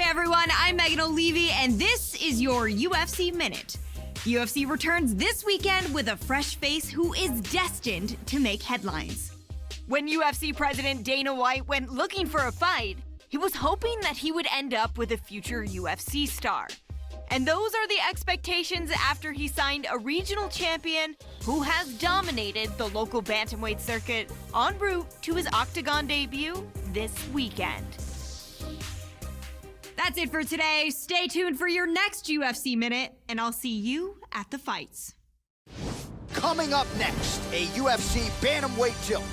everyone, I'm Megan O'Leary, and this is your UFC Minute. UFC returns this weekend with a fresh face who is destined to make headlines. When UFC President Dana White went looking for a fight, he was hoping that he would end up with a future UFC star. And those are the expectations after he signed a regional champion who has dominated the local bantamweight circuit en route to his octagon debut this weekend. That's it for today. Stay tuned for your next UFC Minute, and I'll see you at the fights. Coming up next, a UFC bantamweight tilt.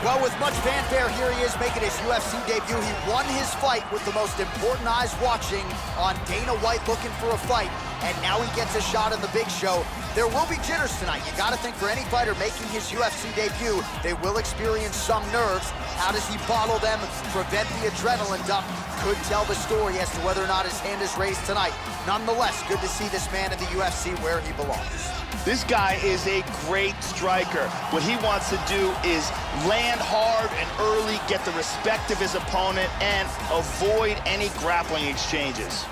Well, with much fanfare, here he is making his UFC debut. He won his fight with the most important eyes watching on Dana White looking for a fight, and now he gets a shot in the big show. There will be jitters tonight. You got to think for any fighter making his UFC debut, they will experience some nerves. How does he bottle them, prevent the adrenaline dump? Could tell the story as to whether or not his hand is raised tonight. Nonetheless, good to see this man in the UFC where he belongs. This guy is a great striker. What he wants to do is land hard and early, get the respect of his opponent, and avoid any grappling exchanges.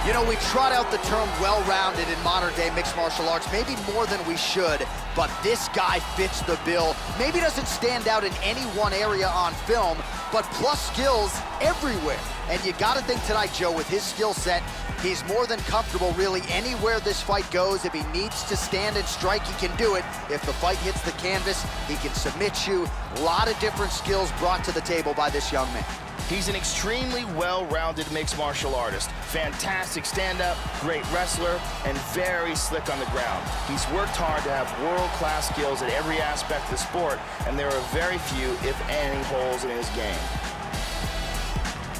You know, we trot out the term well-rounded in modern-day mixed martial arts, maybe more than we should, but this guy fits the bill. Maybe doesn't stand out in any one area on film, but plus skills everywhere. And you gotta think tonight, Joe, with his skill set, he's more than comfortable really anywhere this fight goes. If he needs to stand and strike, he can do it. If the fight hits the canvas, he can submit you. A lot of different skills brought to the table by this young man. He's an extremely well-rounded mixed martial artist. Fantastic stand-up, great wrestler, and very slick on the ground. He's worked hard to have world-class skills at every aspect of the sport, and there are very few, if any, holes in his game.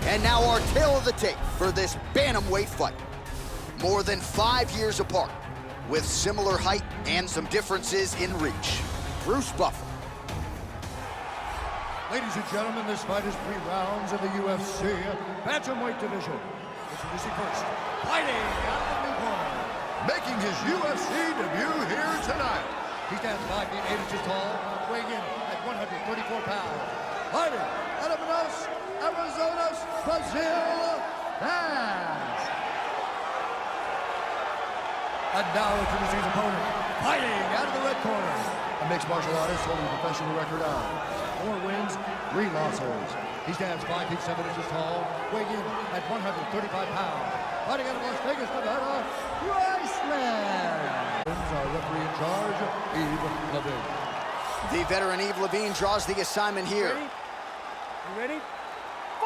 And now our tale of the tape for this bantamweight fight. More than 5 years apart, with similar height and some differences in reach. Bruce Buffer. Ladies and gentlemen, this fight is 3 rounds in the UFC bantamweight division. Introducing first, fighting out of the blue corner, making his UFC debut here tonight. He stands 5 feet 8 inches tall, weighing in at 134 pounds. Fighting out of Manaus, Arizona, Brazil, Vaz. And now introducing his opponent, fighting out of the red corner, a mixed martial artist holding a professional record of 4 wins, 3 losses. He stands 5 feet 7 inches tall, weighing in at 135 pounds. Fighting out of Las Vegas, Nevada, Iceland. Our referee in charge, Yves Levine. The veteran Yves Levine draws the assignment here. You ready?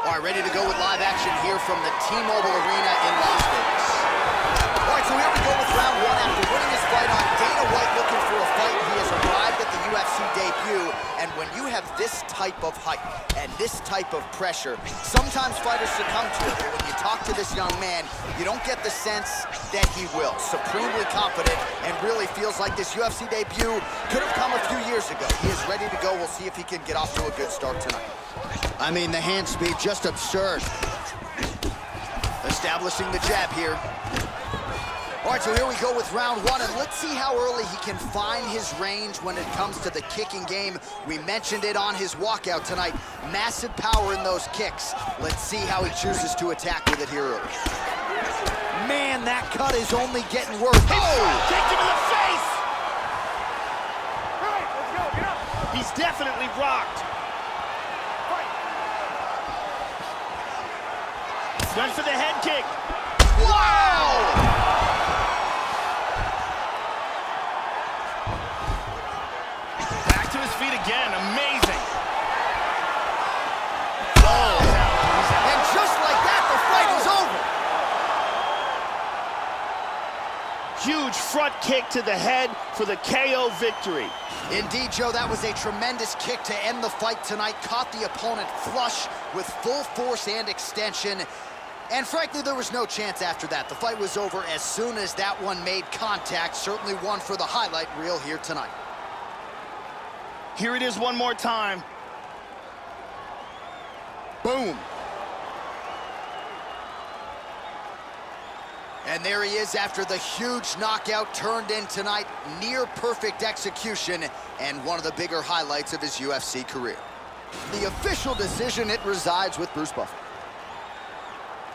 All right, ready to go with live action here from the T-Mobile Arena in Las Vegas. All right, so here we go with round 1. After winning his fight on Dana White looking for a fight, he has arrived at the UFC debut. And when you have this type of height and this type of pressure, sometimes fighters succumb to it. But when you talk to this young man, you don't get the sense that he will. Supremely confident and really feels like this UFC debut could have come a few years ago. He is ready to go. We'll see if he can get off to a good start tonight. I mean, the hand speed, just absurd. Establishing the jab here. All right, so here we go with round 1, and let's see how early he can find his range when it comes to the kicking game. We mentioned it on his walkout tonight. Massive power in those kicks. Let's see how he chooses to attack with it here early. Man, that cut is only getting worse. Oh! Kicked him in the face! All right, let's go, get up. He's definitely rocked. Went for the head kick. Wow! Back to his feet again. Amazing. Oh, And just like that, the fight is over. huge front kick to the head for the KO victory. Indeed, Joe, that was a tremendous kick to end the fight tonight. Caught the opponent flush with full force and extension. And frankly, there was no chance after that. The fight was over as soon as that one made contact. Certainly one for the highlight reel here tonight. Here it is one more time. Boom. And there he is after the huge knockout turned in tonight. Near perfect execution and one of the bigger highlights of his UFC career. The official decision, it resides with Bruce Buffer.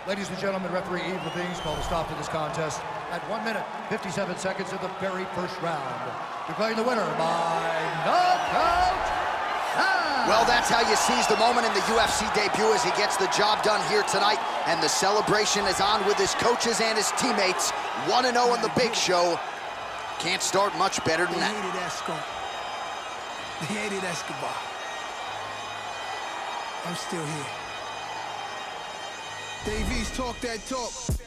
Ladies and gentlemen, referee Yves Levines called a stop to this contest at 1 minute, 57 seconds of the very first round. Declaring the winner by knockout. Well, that's how you seize the moment in the UFC debut as he gets the job done here tonight. And the celebration is on with his coaches and his teammates. 1-0 in the big show. Can't start much better than that. They hated Escobar. I'm still here. Davies talk that talk.